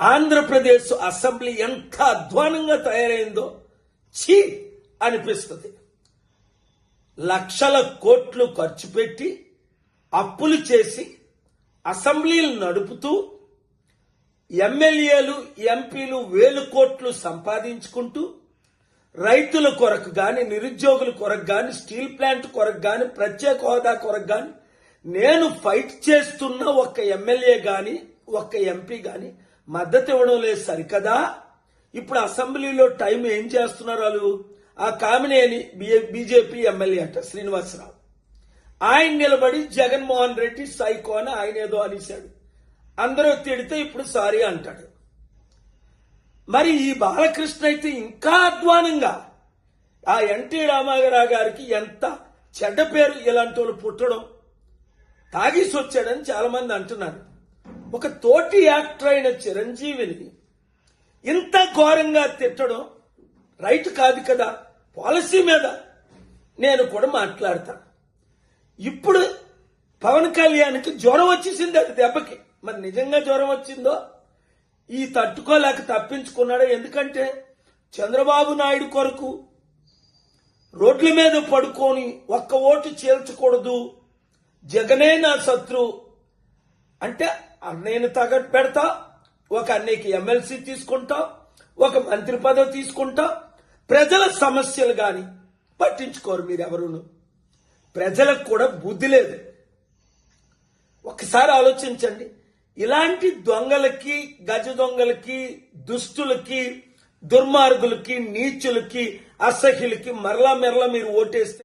Andhra Pradesh assembly ఎంత అధ్వానంగా తయారైందో ఛీ అనిపిస్తుంది. లక్షల కోట్లు ఖర్చు పెట్టి అప్పులు చేసి అసెంబ్లీలు నడుపుతూ ఎమ్మెల్యేలు ఎంపీలు వేలు కోట్లు సంపాదించుకుంటూ రైతుల కొరకు గాని, నిరుద్యోగుల కొరకు గాని, స్టీల్ ప్లాంట్ కొరకు గాని, ప్రత్యేక హోదా కొరకు గాని నేను ఫైట్ చేస్తున్న ఒక్క ఎమ్మెల్యే గాని ఒక్క ఎంపీ గాని మద్దతు ఇవ్వడం లేదు సరికదా. ఇప్పుడు అసెంబ్లీలో టైం ఏం చేస్తున్నారు వాళ్ళు? ఆ కామినేని బీజేపీ ఎమ్మెల్యే అంట శ్రీనివాసరావు, ఆయన నిలబడి జగన్మోహన్ రెడ్డి సైకో అని ఆయన ఏదో అనేశాడు. అందరూ తిడితే ఇప్పుడు సారీ అంటాడు. మరి ఈ బాలకృష్ణ అయితే ఇంకా అధ్వానంగా ఆ ఎన్టీ రామారావు గారికి ఎంత చెడ్డ పేరు ఇలాంటి వాళ్ళు పుట్టడం, తాగేసి వచ్చాడని చాలా మంది అంటున్నారు. ఒక తోటి యాక్టర్ అయిన చిరంజీవిని ఇంత ఘోరంగా తిట్టడం రైట్ కాదు కదా. పాలసీ మీద నేను కూడా మాట్లాడతా. ఇప్పుడు పవన్ కళ్యాణ్కి జ్వరం వచ్చేసింది అది దెబ్బకి. మరి నిజంగా జ్వరం వచ్చిందో ఈ తట్టుకోలేక తప్పించుకున్నాడు. ఎందుకంటే చంద్రబాబు నాయుడు కొరకు రోడ్ల మీద పడుకొని ఒక్క ఓటు చేల్చకూడదు, జగనే నా శత్రు అంటే అన్నయ్యను తగట్టు పెడతా, ఒక అన్నయ్యకి ఎమ్మెల్సీ తీసుకుంటా, ఒక మంత్రి పదవి తీసుకుంటా. ప్రజల సమస్యలు గాని పట్టించుకోరు మీరెవరును. ప్రజలకు కూడా బుద్ధి లేదు. ఒకసారి ఆలోచించండి. ఇలాంటి దొంగలకి, గజ దొంగలకి, దుష్టులకి, దుర్మార్గులకి, నీచులకి, అసహ్యులకి మరలా మీరు ఓటేస్తే